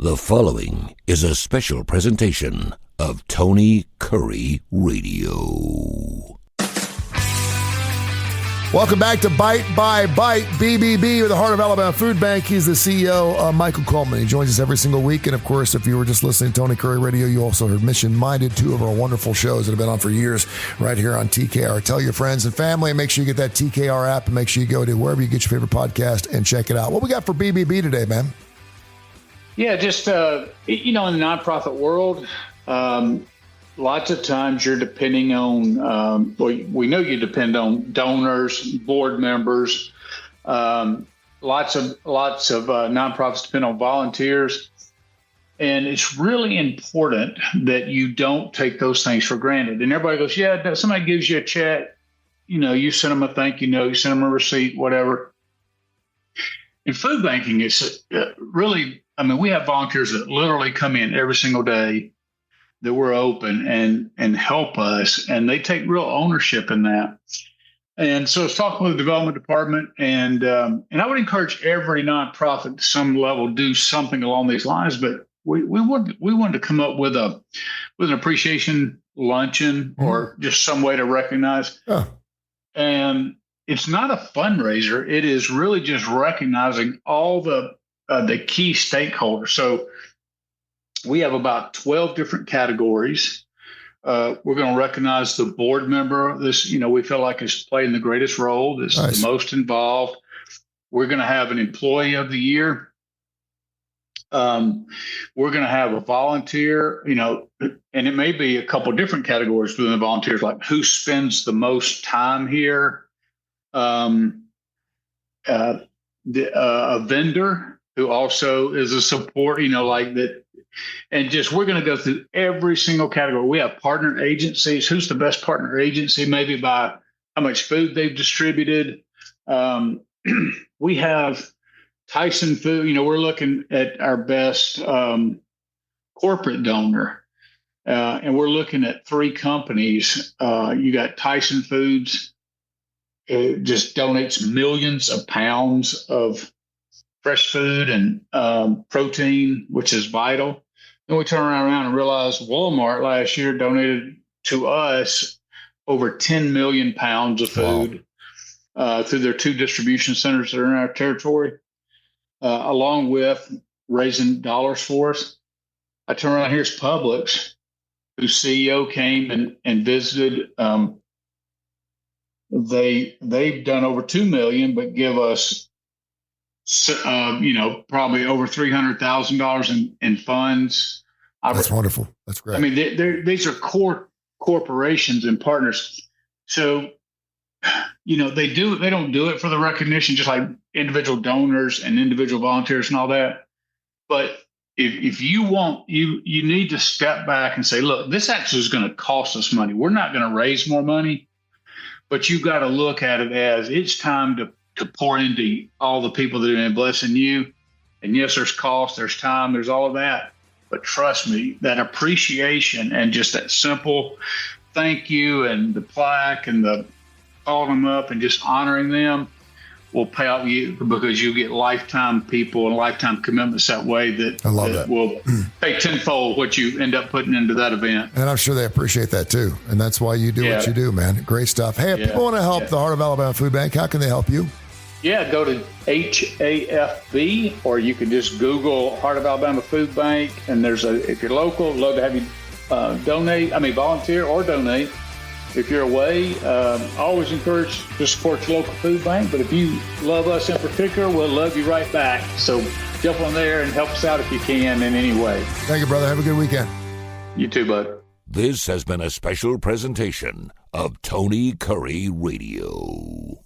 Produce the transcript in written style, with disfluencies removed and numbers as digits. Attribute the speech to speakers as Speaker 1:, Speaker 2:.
Speaker 1: The following is a special presentation of Tony Kurre Radio.
Speaker 2: Welcome back to Bite by Bite, BBB, with the Heart of Alabama Food Bank. He's the CEO, Michael Coleman. He joins us every single week. And, of course, if you were just listening to Tony Kurre Radio, you also heard Mission Minded, two of our wonderful shows that have been on for years right here on TKR. Tell your friends and family, and make sure you get that TKR app, and make sure you go to wherever you get your favorite podcast and check it out. What we got for BBB today, man?
Speaker 3: Yeah, just, in the nonprofit world, lots of times you're depending on, we know you depend on donors, board members. Lots of nonprofits depend on volunteers. And it's really important that you don't take those things for granted. And everybody goes, yeah, somebody gives you a check, you send them a thank you note, you send them a receipt, whatever. In food banking, it's really, we have volunteers that literally come in every single day that we're open and help us, and they take real ownership in that. And so I was talking with the development department, and I would encourage every nonprofit to some level do something along these lines. But we wanted to come up with an appreciation luncheon or just some way to recognize. And it's not a fundraiser; it is really just recognizing all the key stakeholders. So we have about 12 different categories. We're going to recognize the board member. This, we feel like is playing the greatest role. This is the most involved. We're going to have an employee of the year. We're going to have a volunteer, and it may be a couple different categories within the volunteers, like who spends the most time here. A vendor who also is a support, like that. And just, we're going to go through every single category. We have partner agencies. Who's the best partner agency? Maybe by how much food they've distributed. We have Tyson Food. We're looking at our best corporate donor. And we're looking at 3 companies. You got Tyson Foods. It just donates millions of pounds of fresh food and protein, which is vital. Then we turn around and realize Walmart last year donated to us over 10 million pounds of food through their 2 distribution centers that are in our territory, along with raising dollars for us. I turn around, here's Publix, whose CEO came and visited. They've done over 2 million, but give us probably over $300,000 in funds.
Speaker 2: That's wonderful. That's great.
Speaker 3: These are core corporations and partners. So, they don't do it for the recognition, just like individual donors and individual volunteers and all that. But if you want, you need to step back and say, look, this actually is going to cost us money. We're not going to raise more money, but you've got to look at it as it's time to pour into all the people that have been blessing you. And yes, there's cost, there's time, there's all of that. But trust me, that appreciation and just that simple thank you and the plaque and the calling them up and just honoring them will pay off you, because you get lifetime people and lifetime commitments that way that will pay tenfold what you end up putting into that event.
Speaker 2: And I'm sure they appreciate that too. And that's why you do what you do, man. Great stuff. Hey, if people want to help the Heart of Alabama Food Bank, how can they help you?
Speaker 3: Yeah, go to HAFB, or you can just Google Heart of Alabama Food Bank. And if you're local, love to have you volunteer or donate. If you're away, always encourage to support your local food bank. But if you love us in particular, we'll love you right back. So jump on there and help us out if you can in any way.
Speaker 2: Thank you, brother. Have a good weekend.
Speaker 3: You too, bud.
Speaker 1: This has been a special presentation of Tony Kurre Radio.